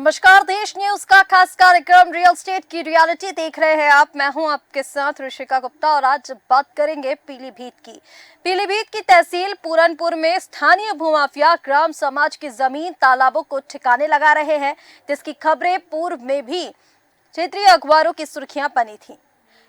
नमस्कार, देश न्यूज का खास कार्यक्रम रियल स्टेट की रियलिटी देख रहे हैं आप। मैं हूं आपके साथ ऋषिका गुप्ता और आज बात करेंगे पीलीभीत की। पीलीभीत की तहसील पूरनपुर में स्थानीय भूमाफिया ग्राम समाज की जमीन तालाबों को ठिकाने लगा रहे हैं, जिसकी खबरें पूर्व में भी क्षेत्रीय अखबारों की सुर्खियां बनी थी।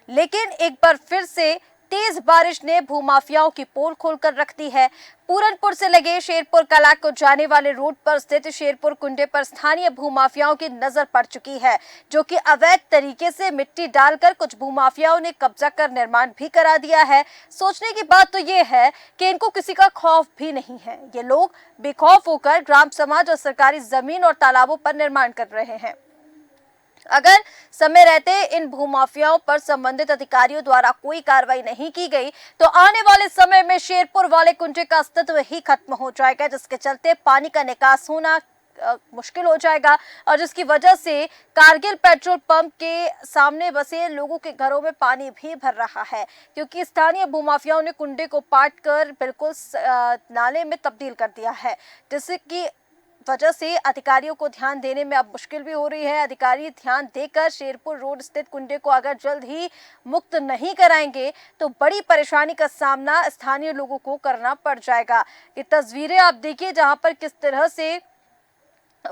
लेकिन एक बार फिर से तेज बारिश ने भूमाफियाओं की पोल खोलकर रख दी है। पूरनपुर से लगे शेरपुर कला को जाने वाले रोड पर स्थित शेरपुर कुंडे पर स्थानीय भूमाफियाओं की नजर पड़ चुकी है, जो कि अवैध तरीके से मिट्टी डालकर कुछ भूमाफियाओं ने कब्जा कर निर्माण भी करा दिया है। सोचने की बात तो ये है कि इनको किसी का खौफ भी नहीं है। ये लोग बेखौफ होकर ग्राम समाज और सरकारी जमीन और तालाबों पर निर्माण कर रहे हैं। अगर समय रहते इन भूमाफियाओं पर संबंधित अधिकारियों द्वारा कोई कार्रवाई नहीं की गई तो आने वाले समय में शेरपुर वाले कुंजे का अस्तित्व ही खत्म हो जाएगा, जिसके चलते पानी का निकास होना मुश्किल हो जाएगा और जिसकी वजह से कारगिल पेट्रोल पंप के सामने बसे लोगों के घरों में पानी भी भर रहा है, क्योंकि स्थानीय भूमाफियाओं ने कुंडे को पाट कर बिल्कुल नाले में तब्दील कर दिया है, जिससे कि वजह से अधिकारियों को ध्यान देने में अब मुश्किल भी हो रही है। अधिकारी ध्यान देकर शेरपुर रोड स्थित कुंडे को अगर जल्द ही मुक्त नहीं कराएंगे तो बड़ी परेशानी का सामना स्थानीय लोगों को करना पड़ जाएगा। ये तस्वीरें आप देखिए जहां पर किस तरह से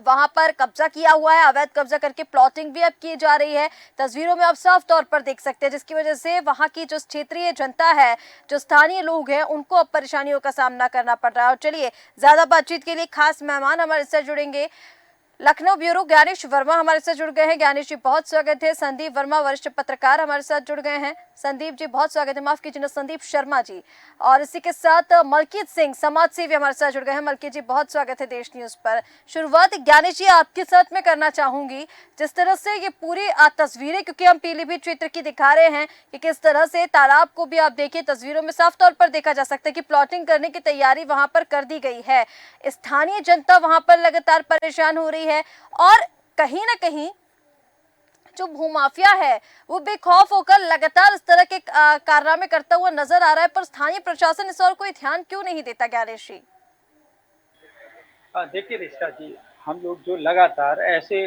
वहां पर कब्जा किया हुआ है, अवैध कब्जा करके प्लॉटिंग भी अब की जा रही है। तस्वीरों में आप साफ तौर पर देख सकते हैं, जिसकी वजह से वहां की जो क्षेत्रीय जनता है, जो स्थानीय लोग हैं, उनको अब परेशानियों का सामना करना पड़ रहा है। और चलिए, ज्यादा बातचीत के लिए खास मेहमान हमारे साथ जुड़ेंगे। लखनऊ ब्यूरो ज्ञानेश वर्मा हमारे साथ जुड़ गए हैं। ज्ञानेश जी, बहुत स्वागत है। संदीप वर्मा वरिष्ठ पत्रकार हमारे साथ जुड़ गए हैं। संदीप जी, बहुत स्वागत है। माफ कीजिए, संदीप शर्मा जी। और इसी के साथ मलकीत सिंह समाज सेवी हमारे साथ जुड़ गए हैं। मलकीत जी, बहुत स्वागत है देश न्यूज पर। शुरुआत ज्ञानेश जी आपके साथ में करना चाहूंगी। जिस तरह से ये पूरी तस्वीरें, क्योंकि हम पीलीभीत क्षेत्र की दिखा रहे हैं कि किस तरह से तालाब को भी आप देखिए, तस्वीरों में साफ तौर पर देखा जा सकता है कि प्लॉटिंग करने की तैयारी वहां पर कर दी गई है। स्थानीय जनता वहां पर लगातार परेशान हो रही है और कहीं ना कहीं जो भूमाफिया है वो बेखौफ होकर लगातार इस तरह के कारनामे करता हुआ नजर आ रहा है, पर स्थानीय प्रशासन इस और कोई ध्यान क्यों नहीं देता ज्ञानेश जी? देखिए रिश्ता जी, हम लोग जो लगातार ऐसे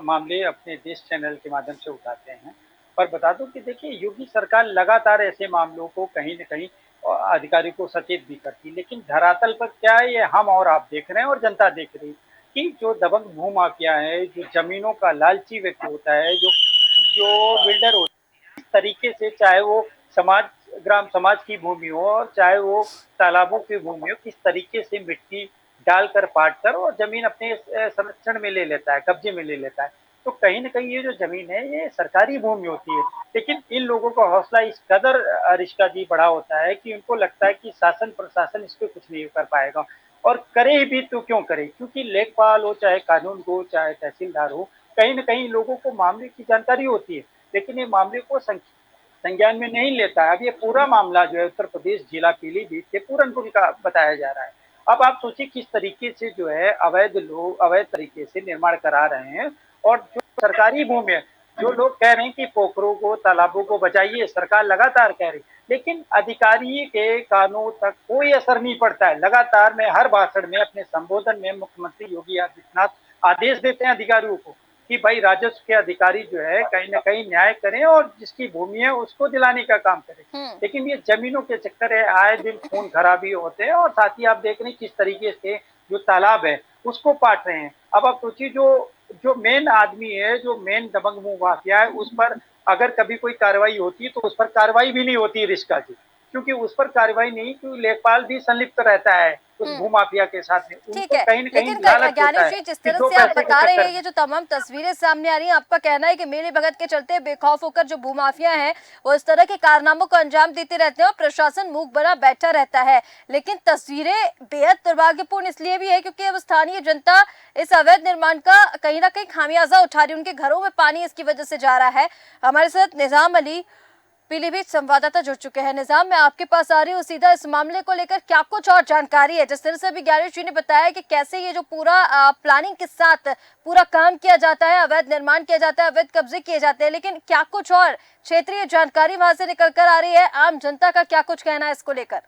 मामले अपने देश चैनल के माध्यम से उठाते हैं, पर बता दूं कि देखिए योगी सरकार लगातार ऐसे मामलों को कहीं न कहीं अधिकारियों को सचेत भी करती है, लेकिन धरातल पर क्या है ये हम और आप देख रहे हैं और जनता देख रही है कि जो दबंग भूमाफिया है, जो जमीनों का लालची व्यक्ति होता है, जो जो बिल्डर होता है, इस तरीके से चाहे वो समाज ग्राम समाज की भूमि हो और चाहे वो तालाबों की भूमि हो, किस तरीके से मिट्टी डालकर पाट कर और जमीन अपने संरक्षण में ले लेता है, कब्जे में ले लेता है। तो कहीं न कहीं ये जो जमीन है ये सरकारी भूमि होती है, लेकिन इन लोगों का हौसला इस कदर रिश्ता जी बड़ा होता है कि उनको लगता है कि शासन प्रशासन इस पे कुछ नहीं कर पाएगा और करे भी तो क्यों करे? क्योंकि लेखपाल हो, चाहे कानून हो, चाहे तहसीलदार हो, कहीं न कहीं लोगों को मामले की जानकारी होती है, लेकिन ये मामले को संज्ञान में नहीं लेता है। अब ये पूरा मामला जो है उत्तर प्रदेश जिला पीलीभीत के पूरनपुर का बताया जा रहा है। अब आप सोचिए किस तरीके से जो है अवैध तरीके से निर्माण करा रहे हैं और जो सरकारी भूमि है, जो लोग कह रहे हैं कि पोखरों को, तालाबों को बचाइए, सरकार लगातार कह रही है, लेकिन अधिकारी के कानों तक कोई असर नहीं पड़ता है। लगातार मैं हर भाषण में, अपने संबोधन में मुख्यमंत्री योगी आदित्यनाथ आदेश देते हैं अधिकारियों को कि भाई राजस्व के अधिकारी जो है कहीं न कहीं न्याय करें और जिसकी भूमि है उसको दिलाने का काम करें। लेकिन ये जमीनों के चक्कर है, आए दिन खून खराबी होते हैं और साथ ही आप देख रहे हैं किस तरीके से जो तालाब है उसको पाट रहे हैं। अब आप सोचिए जो जो मेन आदमी है, जो मेन दबंग माफिया है, उस पर अगर कभी कोई कार्रवाई होती है तो उस पर कार्रवाई भी नहीं होती है रिश्का जी, क्योंकि उस पर कार्रवाई नहीं, क्योंकि लेखपाल भी संलिप्त रहता है उस भूमाफिया के साथ में। ठीक उनको है, कहीं न कहीं लेकिन लालच होता ज्ञानेश है जी, जिस कि तरह 2 से आप पैसे के बता रहे चक्कर हैं, में। ये जो तमाम तस्वीरें सामने आ रही हैं, आपका कहना है कि मिली भगत के चलते बेखौफ होकर जो भूमाफिया हैं वो इस तरह के कारनामों को अंजाम देते रहते हैं और प्रशासन मूक बना बैठा रहता है। लेकिन तस्वीरें बेहद दुर्भाग्यपूर्ण इसलिए भी है क्योंकि अब स्थानीय जनता इस अवैध निर्माण का कहीं ना कहीं खामियाजा उठा रही है, उनके घरों में पानी इसकी वजह से जा रहा है। हमारे साथ निजाम अली पीलीभीत संवाददाता जुड़ चुके हैं। निजाम, मैं आपके पास आ रही हूँ सीधा। इस मामले को लेकर क्या कुछ और जानकारी है? जिस तरह से अभी ज्ञानेश जी ने बताया कि कैसे ये जो पूरा प्लानिंग के साथ पूरा काम किया जाता है, अवैध निर्माण किया जाता है, अवैध कब्जे किए जाते हैं, लेकिन क्या कुछ और क्षेत्रीय जानकारी वहां से निकल कर आ रही है? आम जनता का क्या कुछ कहना है इसको लेकर?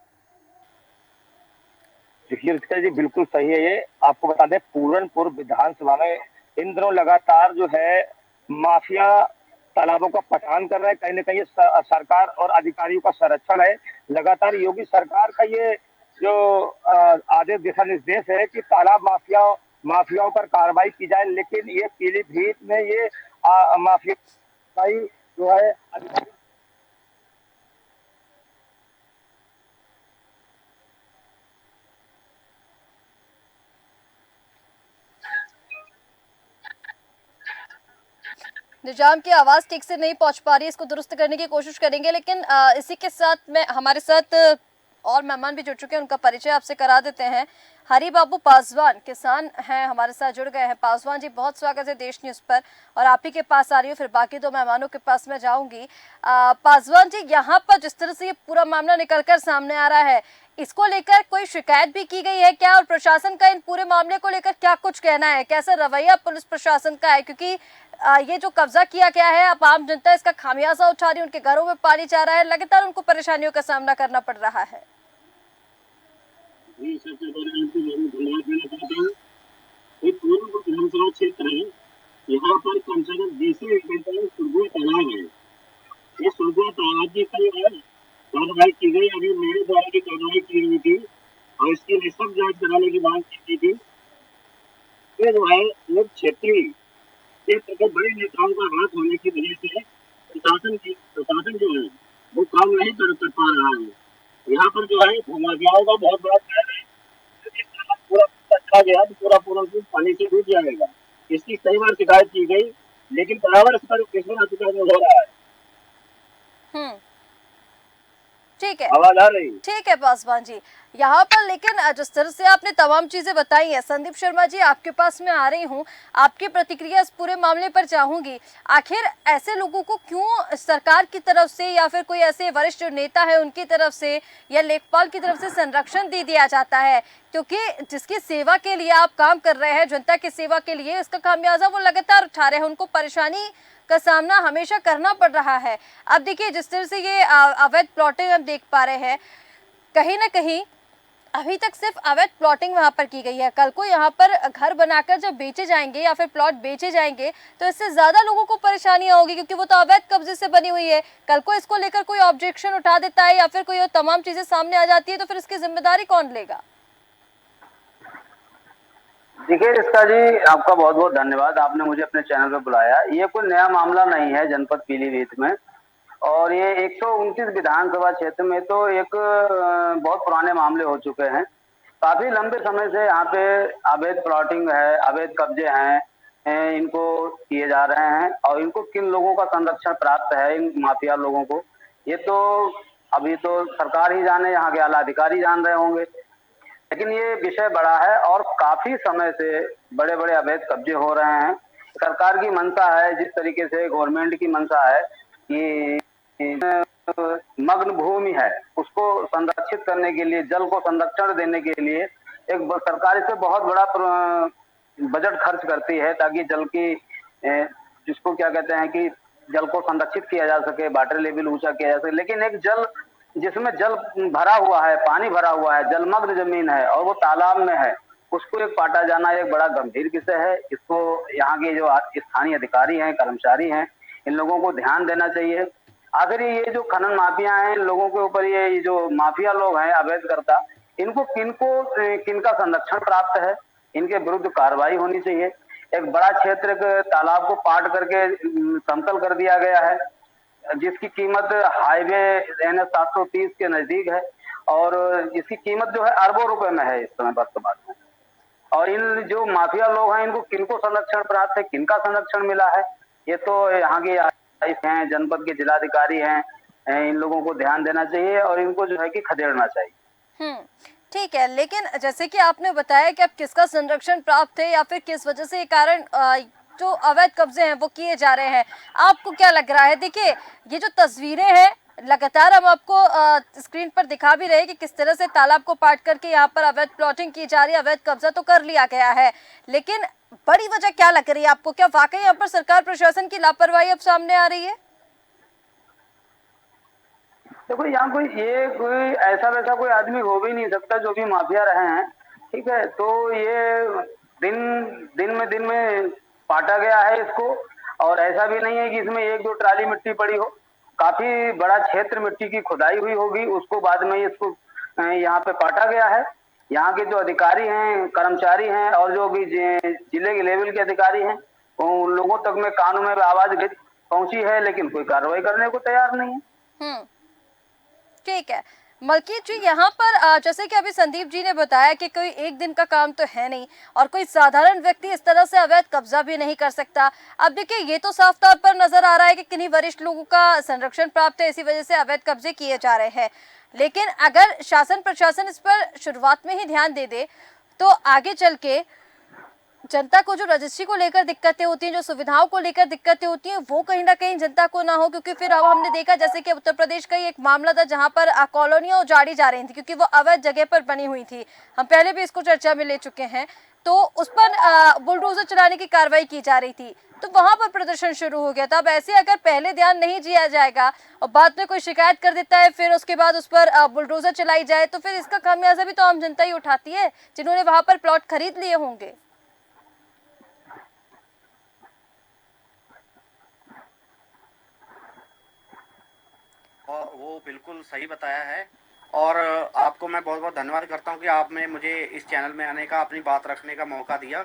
देखिए रितिका जी, बिल्कुल सही है ये। आपको बता दें, पूरनपुर विधानसभा में इन दिनों लगातार जो है माफिया तालाबों का पठान कर रहा है। कहीं न कहीं सरकार और अधिकारियों का संरक्षण है। लगातार योगी सरकार का ये जो आदेश दिशा निर्देश है कि तालाब माफियाओं पर कार्रवाई की जाए, लेकिन ये पीलीभीत में ये माफिया जो है अधिकारी निजाम की आवाज ठीक से नहीं पहुंच पा रही है, इसको दुरुस्त करने की कोशिश करेंगे। लेकिन इसी के साथ में हमारे साथ और मेहमान भी जुड़ चुके हैं, उनका परिचय आपसे करा देते हैं। हरी बाबू पासवान किसान हैं, हमारे साथ जुड़ गए हैं। पासवान जी, बहुत स्वागत है देश न्यूज पर, और आप ही के पास आ रही हूँ, फिर बाकी दो मेहमानों के पास मैं जाऊंगी। पासवान जी, यहाँ पर जिस तरह से ये पूरा मामला निकलकर सामने आ रहा है, इसको लेकर कोई शिकायत भी की गई है क्या, और प्रशासन का इन पूरे मामले को लेकर क्या कुछ कहना है, कैसा रवैया पुलिस प्रशासन का है? क्योंकि ये जो कब्जा किया गया है, अब आम जनता इसका खामियाजा उठा रही है, उनके घरों में पानी जा रहा है, लगातार उनको परेशानियों का सामना करना पड़ रहा है। जी, सबसे पहले आपको बहुत धन्यवाद देना चाहता हूँ। एक पूर्व विधानसभा क्षेत्र है, यहाँ पर कम से कम 20 एकड़ का सुरगुआ तालाब है। ये सुरगुआ तालाब की कल कार्रवाई की गई, अभी मेरे द्वारा की कार्रवाई की गई थी और इसकी निष्पक्ष जांच कराने की मांग की थी। ये जो है लोग क्षेत्रीय क्षेत्र के बड़े नेताओं का हाथ होने की वजह से प्रशासन जो है वो काम नहीं कर पा रहा है। यहाँ पर जो है भूमाफियाओं का बहुत बड़ा प्लान है। यदि तालाब पूरा रखा गया तो पूरा पानी से डूब जाएगा। इसकी कई बार शिकायत की गई, लेकिन बराबर इस पर अतिक्रमण हो रहा है। हम्म, ठीक है, आवाज आ रही? ठीक है पासवान जी। यहाँ पर लेकिन जिस तरह से आपने तमाम चीजें बताई हैं, संदीप शर्मा जी आपके पास मैं आ रही हूँ, आपकी प्रतिक्रिया इस पूरे मामले पर चाहूंगी। आखिर ऐसे लोगों को क्यों सरकार की तरफ से या फिर कोई ऐसे वरिष्ठ जो नेता है उनकी तरफ से या लेखपाल की तरफ से संरक्षण दे दिया जाता है? क्योंकि जिसकी सेवा के लिए आप काम कर रहे हैं, जनता की सेवा के लिए, इसका खामियाजा वो लगातार उठा रहे हैं, उनको परेशानी का सामना हमेशा करना पड़ रहा है। अब देखिए, जिस तरह से ये अवैध प्लॉटिंग हम देख पा रहे हैं, कहीं ना कहीं अभी तक सिर्फ अवैध प्लॉटिंग वहां पर की गई है। कल को यहाँ पर घर बनाकर जब बेचे जाएंगे या फिर प्लॉट बेचे जाएंगे तो इससे ज्यादा लोगों को परेशानियां होगी, क्योंकि वो तो अवैध कब्जे से बनी हुई है। कल को इसको लेकर कोई ऑब्जेक्शन उठा देता है या फिर कोई और तमाम चीजें सामने आ जाती है, तो फिर इसकी जिम्मेदारी कौन लेगा? देखिए रिश्ता जी, आपका बहुत बहुत धन्यवाद, आपने मुझे अपने चैनल पे बुलाया। ये कोई नया मामला नहीं है जनपद पीलीभीत में, और ये 129 विधानसभा क्षेत्र में तो एक बहुत पुराने मामले हो चुके हैं। काफी लंबे समय से यहाँ पे अवैध प्लॉटिंग है, अवैध कब्जे हैं, इनको किए जा रहे हैं, और इनको किन लोगों का संरक्षण प्राप्त है, इन माफिया लोगों को, ये तो अभी तो सरकार ही जाने, यहाँ के आला अधिकारी जान रहे होंगे। लेकिन ये विषय बड़ा है और काफी समय से बड़े बड़े अवैध कब्जे हो रहे हैं। सरकार की मंशा है, जिस तरीके से गवर्नमेंट की मंशा है कि मग्न भूमि है उसको संरक्षित करने के लिए, जल को संरक्षण देने के लिए एक सरकार इससे बहुत बड़ा बजट खर्च करती है, ताकि जल की जिसको क्या कहते हैं कि जल को संरक्षित किया जा सके, वाटर लेवल ऊंचा किया जा सके। लेकिन एक जल जिसमें जल भरा हुआ है, पानी भरा हुआ है, जलमग्न जमीन है और वो तालाब में है, उसको एक पाटा जाना एक बड़ा गंभीर विषय है। इसको यहाँ के जो स्थानीय अधिकारी हैं, कर्मचारी हैं, इन लोगों को ध्यान देना चाहिए। आखिर ये जो खनन माफिया हैं, इन लोगों के ऊपर ये जो माफिया लोग हैं अवैधकर्ता, इनको किनका संरक्षण प्राप्त है, इनके विरुद्ध कार्रवाई होनी चाहिए। एक बड़ा क्षेत्र के तालाब को पाट करके समतल कर दिया गया है, जिसकी कीमत हाईवे NH 730 के नजदीक है, और इसकी कीमत जो है अरबों रुपए में है इस समय वर्तमान में। और इन जो माफिया लोग हैं, इनको किनको संरक्षण प्राप्त है, किनका संरक्षण मिला है, ये तो यहाँ के हैं, जनपद के जिलाधिकारी हैं, इन लोगों को ध्यान देना चाहिए और इनको जो है कि खदेड़ना चाहिए। ठीक है, लेकिन जैसे कि आपने बताया कि अब किसका संरक्षण प्राप्त है या फिर किस वजह से ये कारण जो अवैध कब्जे हैं वो किए जा रहे हैं, आपको क्या लग रहा है? देखिए, ये जो तस्वीरें हैं लगातार हम आपको स्क्रीन पर दिखा भी रहे हैं कि किस तरह से तालाब को पाट करके यहाँ पर अवैध प्लॉटिंग की जा रही है, अवैध कब्जा तो कर लिया गया है, लेकिन बड़ी वजह क्या लग रही है आपको? क्या वाकई यहाँ पर सरकार प्रशासन की लापरवाही अब सामने आ रही है? देखो, यहाँ कोई ऐसा वैसा कोई आदमी हो भी नहीं सकता जो भी माफिया रहे हैं, ठीक है। तो ये दिन में पाटा गया है इसको। और ऐसा भी नहीं है कि इसमें 1-2 ट्राली मिट्टी पड़ी हो, काफी बड़ा क्षेत्र मिट्टी की खुदाई हुई होगी, उसको बाद में इसको यहाँ पे पाटा गया है। यहाँ के जो अधिकारी हैं, कर्मचारी हैं और जो भी जिले के लेवल के अधिकारी हैं, उन लोगों तक में कानों में आवाज पहुंची है, लेकिन कोई कार्रवाई करने को तैयार नहीं है। हम्म, ठीक है। मलकीत जी, यहाँ पर जैसे कि अभी संदीप जी ने बताया कि कोई एक दिन का काम तो है नहीं और कोई साधारण व्यक्ति इस तरह से अवैध कब्जा भी नहीं कर सकता। अब देखिए, ये तो साफ तौर पर नजर आ रहा है कि किन्हीं वरिष्ठ लोगों का संरक्षण प्राप्त है, इसी वजह से अवैध कब्जे किए जा रहे हैं। लेकिन अगर शासन प्रशासन इस पर शुरुआत में ही ध्यान दे दे तो आगे चल के जनता को जो रजिस्ट्री को लेकर दिक्कतें होती हैं, जो सुविधाओं को लेकर दिक्कतें होती हैं, वो कहीं ना कहीं जनता को ना हो। क्योंकि फिर अब हमने देखा जैसे कि उत्तर प्रदेश का ही एक मामला था जहां पर कॉलोनियां उजाड़ी जा रही थी क्योंकि वो अवैध जगह पर बनी हुई थी। हम पहले भी इसको चर्चा में ले चुके हैं। तो उस पर बुलडोजर चलाने की कार्रवाई की जा रही थी, तो वहां पर प्रदर्शन शुरू हो गया था। अब ऐसे अगर पहले ध्यान नहीं दिया जाएगा और बाद में कोई शिकायत कर देता है, फिर उसके बाद उस पर बुलडोजर चलाई जाए, तो फिर इसका खामियाजा भी तो आम जनता ही उठाती है जिन्होंने वहां पर प्लॉट खरीद लिए होंगे। और वो बिल्कुल सही बताया है। और आपको मैं बहुत बहुत धन्यवाद करता हूँ कि आपने मुझे इस चैनल में आने का, अपनी बात रखने का मौका दिया।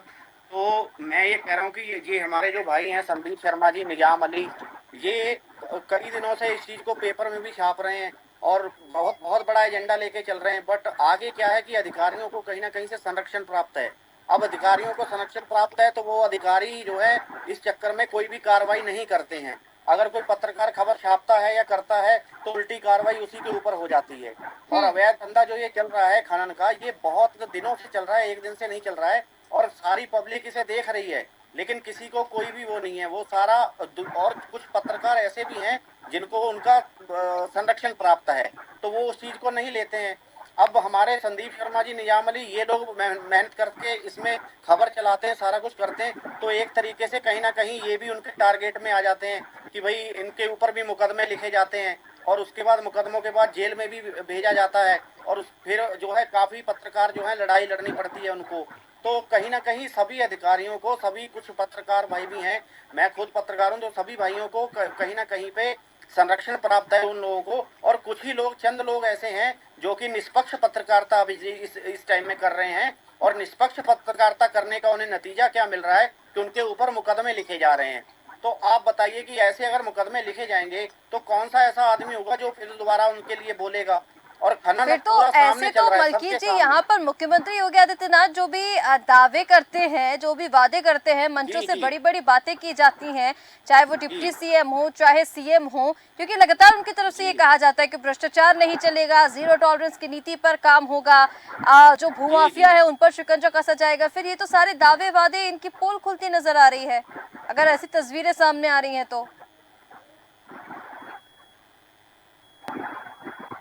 तो मैं ये कह रहा हूँ कि ये हमारे जो भाई हैं संदीप शर्मा जी, निजाम अली, ये कई दिनों से इस चीज़ को पेपर में भी छाप रहे हैं और बहुत बहुत बड़ा एजेंडा लेके चल रहे हैं। बट आगे क्या है कि अधिकारियों को कहीं ना कहीं से संरक्षण प्राप्त है। अब अधिकारियों को संरक्षण प्राप्त है तो वो अधिकारी जो है इस चक्कर में कोई भी कार्रवाई नहीं करते हैं। अगर कोई पत्रकार खबर छापता है या करता है तो उल्टी कार्रवाई उसी के ऊपर हो जाती है। और अवैध धंधा जो ये चल रहा है खनन का, ये बहुत दिनों से चल रहा है, एक दिन से नहीं चल रहा है और सारी पब्लिक इसे देख रही है, लेकिन किसी को कोई भी वो नहीं है। वो सारा और कुछ पत्रकार ऐसे भी हैं जिनको उनका संरक्षण प्राप्त है, तो वो उस चीज को नहीं लेते हैं। अब हमारे संदीप शर्मा जी, निजाम अली, ये लोग मेहनत करके इसमें खबर चलाते हैं, सारा कुछ करते हैं, तो एक तरीके से कहीं ना कहीं ये भी उनके टारगेट में आ जाते हैं कि भाई इनके ऊपर भी मुकदमे लिखे जाते हैं और उसके बाद मुकदमों के बाद जेल में भी भेजा जाता है। और फिर जो है काफ़ी पत्रकार जो है लड़ाई लड़नी पड़ती है उनको। तो कहीं ना कहीं सभी अधिकारियों को, सभी कुछ पत्रकार भाई भी हैं, मैं खुद पत्रकार हूँ, तो सभी भाइयों को कहीं ना कहीं पे संरक्षण प्राप्त है उन लोगों को। और कुछ ही लोग, चंद लोग ऐसे हैं जो कि निष्पक्ष पत्रकारिता अभी इस टाइम में कर रहे हैं। और निष्पक्ष पत्रकारिता करने का उन्हें नतीजा क्या मिल रहा है कि उनके ऊपर मुकदमे लिखे जा रहे हैं। तो आप बताइए कि ऐसे अगर मुकदमे लिखे जाएंगे तो कौन सा ऐसा आदमी होगा जो फिर दोबारा उनके लिए बोलेगा। और खनन फिर तो पूरा सामने ऐसे चल तो रहा है, मलकीत सबके जी, सामने। यहाँ पर मुख्यमंत्री योगी आदित्यनाथ जो भी दावे करते हैं, जो भी वादे करते हैं, मंचों जी से जी बड़ी बड़ी बातें की जाती हैं, चाहे वो डिप्टी जी सीएम हो चाहे सीएम हो, क्योंकि लगातार उनकी तरफ से ये जी कहा जाता है कि भ्रष्टाचार नहीं चलेगा, जीरो टॉलरेंस की नीति पर काम होगा, जो जी भूमाफिया जी है उन पर शिकंजा कसा जाएगा। फिर ये तो सारे दावे वादे, इनकी पोल खुलती नजर आ रही है अगर ऐसी तस्वीरें सामने आ रही हैं तो।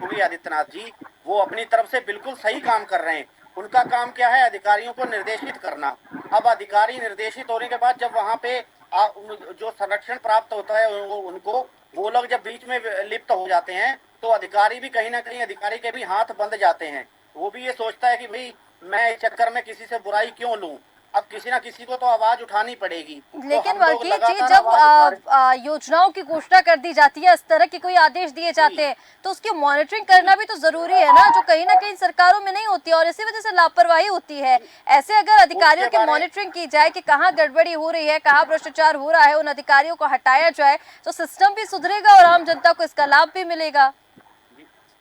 योगी आदित्यनाथ जी वो अपनी तरफ से बिल्कुल सही काम कर रहे हैं। उनका काम क्या है? अधिकारियों को निर्देशित करना। अब अधिकारी निर्देशित होने के बाद जब वहां पे जो संरक्षण प्राप्त होता है उनको, वो लोग जब बीच में लिप्त हो जाते हैं तो अधिकारी भी कहीं ना कहीं, अधिकारी के भी हाथ बंध जाते हैं। वो भी ये सोचता है कि भाई मैं इस चक्कर में किसी से बुराई क्यों लूं, अब किसी ना किसी को तो आवाज उठानी पड़ेगी। तो लेकिन हम लोग मलकीत जी, लगातार जब आवाज उठा रहे। योजनाओं की घोषणा कर दी जाती है, इस तरह के कोई आदेश दिए जाते हैं, तो उसकी मॉनिटरिंग करना भी तो जरूरी है ना, जो कहीं ना कहीं सरकारों में नहीं होती है और इसी वजह से लापरवाही होती है। ऐसे अगर अधिकारियों उसके की बारे मॉनिटरिंग की जाए कि कहाँ गड़बड़ी हो रही है, कहाँ भ्रष्टाचार हो रहा है, उन अधिकारियों को हटाया जाए, तो सिस्टम भी सुधरेगा और आम जनता को इसका लाभ भी मिलेगा।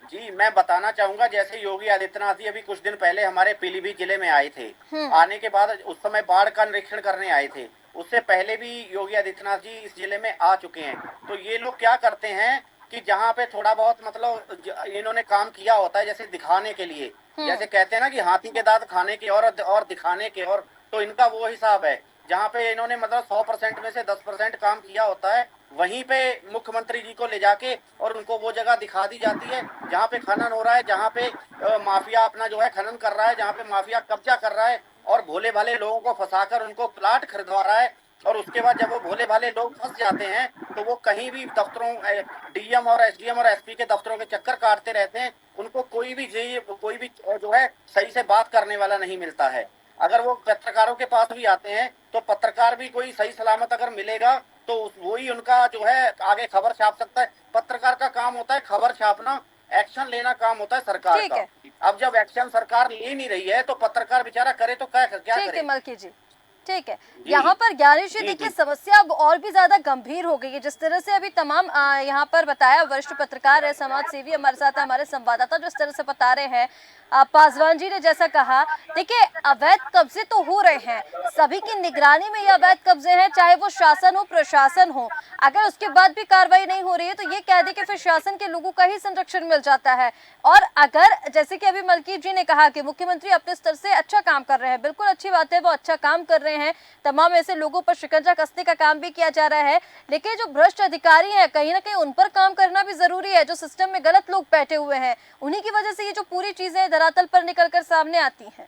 जी, मैं बताना चाहूंगा, जैसे योगी आदित्यनाथ जी अभी कुछ दिन पहले हमारे पीलीभीत जिले में आए थे। आने के बाद उस समय बाढ़ का निरीक्षण करने आए थे। उससे पहले भी योगी आदित्यनाथ जी इस जिले में आ चुके हैं। तो ये लोग क्या करते हैं कि जहाँ पे थोड़ा बहुत मतलब इन्होंने काम किया होता है, जैसे दिखाने के लिए, जैसे कहते हैं ना कि हाथी के दांत खाने के और दिखाने के और, तो इनका वो हिसाब है। जहाँ पे इन्होंने मतलब 100% में से 10% काम किया होता है, वहीं पे मुख्यमंत्री जी को ले जाके और उनको वो जगह दिखा दी जाती है जहाँ पे खनन हो रहा है, जहाँ पे माफिया अपना जो है खनन कर रहा है, जहाँ पे माफिया कब्जा कर रहा है और भोले भाले लोगों को फंसाकर उनको प्लाट खरीदवा रहा है। और उसके बाद जब वो भोले भाले लोग फंस जाते हैं तो वो कहीं भी दफ्तरों, डीएम और एसडीएम और एसपी के दफ्तरों के चक्कर काटते रहते हैं। उनको कोई भी जो है सही से बात करने वाला नहीं मिलता है। अगर वो पत्रकारों के पास भी आते हैं तो पत्रकार भी कोई सही सलामत अगर मिलेगा तो वही उनका जो है आगे खबर छाप सकता है। पत्रकार का काम होता है खबर छापना, एक्शन लेना काम होता है सरकार ठीक का। है। अब जब एक्शन सरकार ले नहीं रही है तो पत्रकार बेचारा करे तो क्या क्या ठीक करे। है मलकी जी, ठीक है। जी। यहाँ पर ज्ञानेश जी जी, देखिए जी। समस्या अब और भी ज्यादा गंभीर हो गई है। जिस तरह से अभी तमाम यहाँ पर बताया, वरिष्ठ पत्रकार है, समाज सेवी हमारे साथ है, हमारे संवाददाता जिस तरह से बता रहे हैं, पासवान जी ने जैसा कहा, देखिए अवैध कब्जे तो हो रहे हैं, सभी की निगरानी में ये अवैध कब्जे हैं, चाहे वो शासन हो प्रशासन हो। अगर उसके बाद भी कार्रवाई नहीं हो रही है तो ये कह दे कि फिर शासन के लोगों का ही संरक्षण मिल जाता है। और अगर जैसे कि अभी मलकी जी ने कहा कि मुख्यमंत्री अपने स्तर से अच्छा काम कर रहे हैं, बिल्कुल अच्छी बात है, वो अच्छा काम कर रहे हैं, तमाम ऐसे लोगों पर शिकंजा कसने का काम भी किया जा रहा है, लेकिन जो भ्रष्ट अधिकारी हैं कहीं ना कहीं उन पर काम करना भी जरूरी है। जो सिस्टम में गलत लोग बैठे हुए हैं उन्हीं की वजह से ये जो पूरी चीजें धरातल पर निकलकर सामने आती हैं।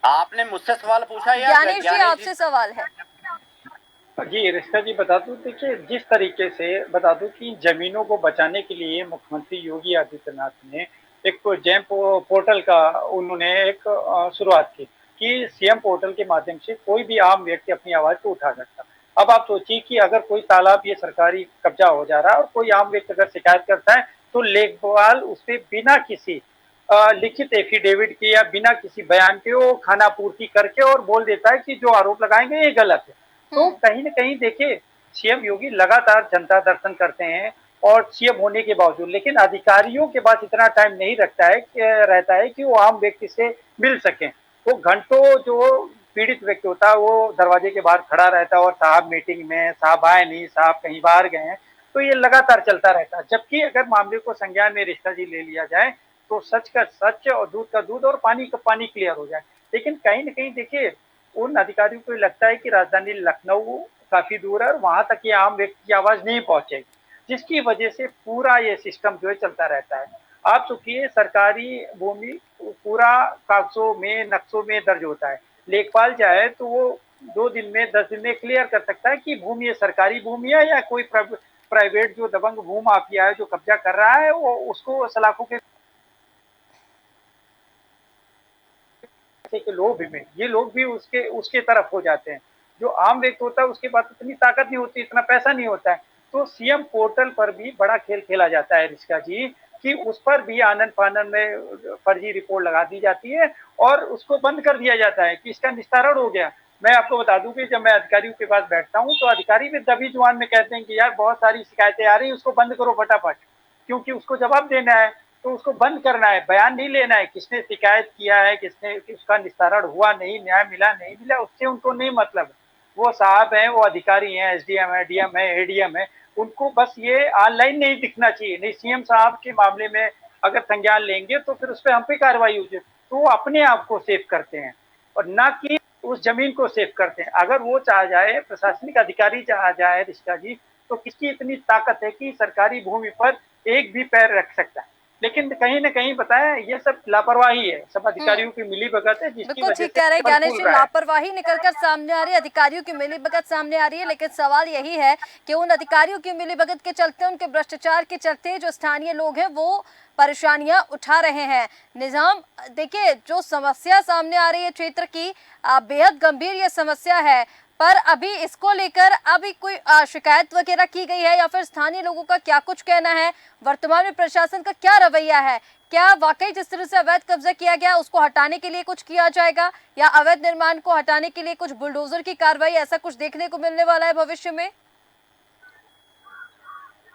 आपने मुझसे सवाल पूछा या ज्ञानेश जी आपसे सवाल है। जी रिश्ता जी बता दूं, देखिए जिस तरीके से बता दूं कि जमीनों को बचाने के लिए मुख्यमंत्री योगी आदित्यनाथ ने एक जैम पोर्टल का उन्होंने एक शुरुआत की कि सीएम पोर्टल के माध्यम से कोई भी आम व्यक्ति अपनी आवाज को उठा सकता। अब आप सोचिए कि अगर कोई तालाब ये सरकारी कब्जा हो जा रहा है और कोई आम व्यक्ति अगर शिकायत करता है तो लेखपाल उस पर बिना किसी लिखित एफिडेविट के या बिना किसी बयान के वो खाना पूर्ति करके और बोल देता है कि जो आरोप लगाएंगे ये गलत है। तो कहीं न कहीं देखिए सीएम योगी लगातार जनता दर्शन करते हैं और सीएम होने के बावजूद, लेकिन अधिकारियों के पास इतना टाइम नहीं रहता है कि वो आम व्यक्ति से मिल सकें। वो घंटों जो पीड़ित व्यक्ति होता है वो दरवाजे के बाहर खड़ा रहता है और साहब मीटिंग में, साहब आए नहीं, साहब कहीं बाहर गए हैं, तो ये लगातार चलता रहता है। जबकि अगर मामले को संज्ञान में रिश्ता जी ले लिया जाए तो सच का सच और दूध का दूध और पानी का पानी क्लियर हो जाए। लेकिन कहीं न कहीं देखिए उन अधिकारियों को लगता है कि राजधानी लखनऊ काफी दूर है और वहां तक ये आम व्यक्ति की आवाज नहीं पहुंचेगी, जिसकी वजह से पूरा ये सिस्टम जो है चलता रहता है। आप सोचिए सरकारी भूमि पूरा कागजों में नक्शों में दर्ज होता है, लेखपाल चाहे तो वो 2 दिन में 10 दिन में क्लियर कर सकता है कि भूमि ये सरकारी भूमि है या कोई प्राइवेट जो दबंग भूमाफिया है जो कब्जा कर रहा है वो उसको सलाखों के लोभ में ये लोग भी उसके उसके तरफ हो जाते हैं। जो आम व्यक्ति होता है उसके पास इतनी ताकत नहीं होती, इतना पैसा नहीं होता है। तो सीएम पोर्टल पर भी बड़ा खेल खेला जाता है रिश्का जी कि उस पर भी आनन फानन में फर्जी रिपोर्ट लगा दी जाती है और उसको बंद कर दिया जाता है कि इसका निस्तारण हो गया। मैं आपको बता दूं कि जब मैं अधिकारियों के पास बैठता हूं तो अधिकारी भी दबी जुबान में कहते हैं कि यार बहुत सारी शिकायतें आ रही है, उसको बंद करो फटाफट, क्योंकि उसको जवाब देना है तो उसको बंद करना है, बयान नहीं लेना है किसने शिकायत किया है, किसने उसका निस्तारण हुआ नहीं, न्याय मिला नहीं मिला, उससे उनको नहीं मतलब। वो साहब हैं, वो अधिकारी हैं, एसडीएम है, डीएम है, एडीएम है, उनको बस ये ऑनलाइन नहीं दिखना चाहिए। नहीं सीएम साहब के मामले में अगर संज्ञान लेंगे तो फिर उस पर हम पे कार्रवाई होगी। तो वो अपने आप को सेव करते हैं और ना कि उस जमीन को सेव करते हैं। अगर वो चाह जाए, प्रशासनिक अधिकारी चाह जाए रिश्ता जी, तो किसकी इतनी ताकत है कि सरकारी भूमि पर एक भी पैर रख सकता है। लेकिन कहीं न कहीं बताया ये सब लापरवाही है, सब अधिकारियों की मिलीभगत है जिसकी बिल्कुल वजह ठीक कह रहे से हैं बल ज्ञानेश फूल जी, रहा है। लापरवाही निकलकर सामने आ रही है, अधिकारियों की मिलीभगत सामने आ रही है। लेकिन सवाल यही है कि उन अधिकारियों की मिलीभगत के चलते, उनके भ्रष्टाचार के चलते जो स्थानीय लोग हैं वो परेशानियां उठा रहे हैं। निजाम देखिए जो समस्या सामने आ रही है क्षेत्र की, बेहद गंभीर ये समस्या है, पर अभी इसको लेकर अभी कोई शिकायत वगैरह की गई है या फिर स्थानीय लोगों का क्या कुछ कहना है, वर्तमान में प्रशासन का क्या रवैया है? क्या वाकई जिस तरह से अवैध कब्जा किया गया उसको हटाने के लिए कुछ किया जाएगा या अवैध निर्माण को हटाने के लिए कुछ बुलडोजर की कार्रवाई, ऐसा कुछ देखने को मिलने वाला है भविष्य में?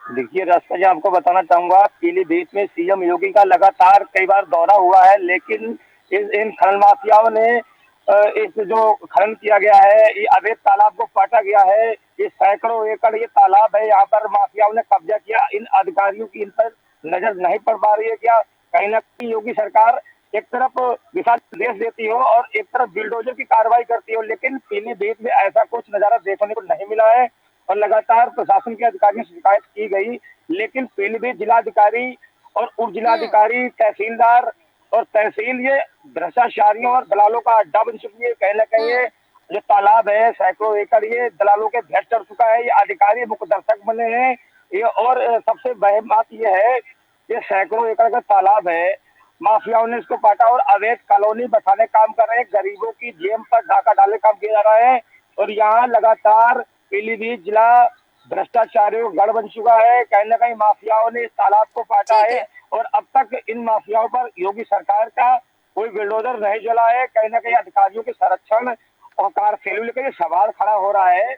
देखिए रास्ता जी, आपको बताना चाहूंगा, पीलीभीत में सीएम योगी का लगातार कई बार दौरा हुआ है, लेकिन इन खनन माफियाओं ने इस जो खनन किया गया है, ये अवैध तालाब को काटा गया है, ये सैकड़ों एकड़ ये तालाब है, यहाँ पर माफियाओं ने कब्जा किया। इन अधिकारियों की इन पर नजर नहीं पड़ पा रही है क्या? कहीं ना कहीं योगी सरकार एक तरफ दिशा निर्देश देती हो और एक तरफ बिल्डोजर की कार्रवाई करती हो, लेकिन पीलीभीत में ऐसा कुछ नजारा देखने को नहीं मिला है और लगातार प्रशासन के अधिकारियों से शिकायत की गई, लेकिन पीलीभीत जिलाधिकारी और उप जिलाधिकारी, तहसीलदार और तहसील ये भ्रष्टाचारियों और दलालों का अड्डा बन चुकी है। कहीं ना कहीं ये जो तालाब है सैकड़ों एकड़ ये दलालों के भेंट चढ़ चुका है, ये अधिकारी मुख्य दर्शक बने हैं ये। और सबसे बड़ी बात ये है, ये सैकड़ों एकड़ का तालाब है माफियाओं ने इसको काटा और अवैध कॉलोनी बसाने काम कर रहे हैं। गरीबों की जेब पर डाका डाले काम किया जा रहा है और यहाँ लगातार पीलीभीत जिला भ्रष्टाचारियों का गढ़ बन चुका है। कहीं ना कहीं माफियाओं ने इस तालाब को काटा ठीक है है। और अब तक इन माफियाओं पर योगी सरकार का कोई बुलडोजर नहीं चला है। कहीं ना कहीं अधिकारियों के संरक्षण और कार्यशैली लेकर ये सवाल खड़ा हो रहा है।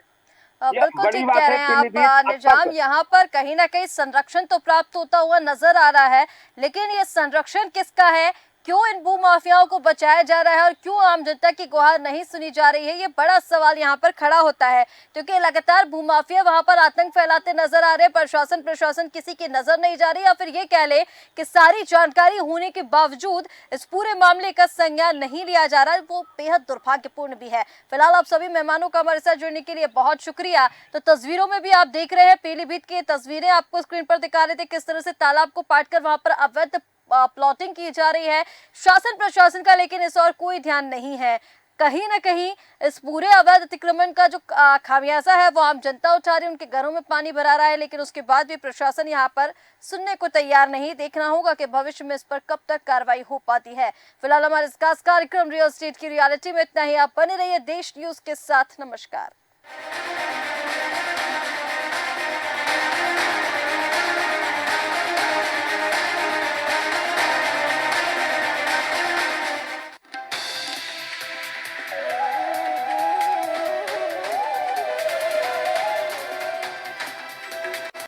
ये बिल्कुल बड़ी ठीक बात कह है रहे हैं आप पीलीभीत अब निजाम। तक। यहाँ पर कहीं ना कहीं संरक्षण तो प्राप्त होता हुआ नजर आ रहा है, लेकिन ये संरक्षण किसका है? क्यों इन भूमाफियाओं को बचाया जा रहा है और क्यों आम जनता की गुहार नहीं सुनी जा रही है? ये बड़ा सवाल यहाँ पर खड़ा होता है, क्योंकि लगातार भूमाफिया वहां पर आतंक फैलाते नजर आ रहे हैं। प्रशासन किसी की नजर नहीं जा रही, या फिर ये कह ले कि सारी जानकारी होने के बावजूद इस पूरे मामले का संज्ञान नहीं लिया जा रहा है। वो बेहद दुर्भाग्यपूर्ण भी है। फिलहाल आप सभी मेहमानों का हमारे साथ जुड़ने के लिए बहुत शुक्रिया। तो तस्वीरों में भी आप देख रहे हैं, पीलीभीत की तस्वीरें आपको स्क्रीन पर दिखा रहे थे, किस तरह से तालाब को पाट कर वहां पर अवैध प्लॉटिंग की जा रही है। शासन प्रशासन का लेकिन इस और कोई ध्यान नहीं है। कहीं ना कहीं इस पूरे अवैध अतिक्रमण का जो खामियाजा है वो आम जनता उठा रही है, उनके घरों में पानी भरा रहा है, लेकिन उसके बाद भी प्रशासन यहाँ पर सुनने को तैयार नहीं। देखना होगा कि भविष्य में इस पर कब तक कार्रवाई हो पाती है। फिलहाल हमारे इस खास कार्यक्रम रियल एस्टेट की रियलिटी में इतना ही। आप बने रहिए देश न्यूज के साथ। नमस्कार।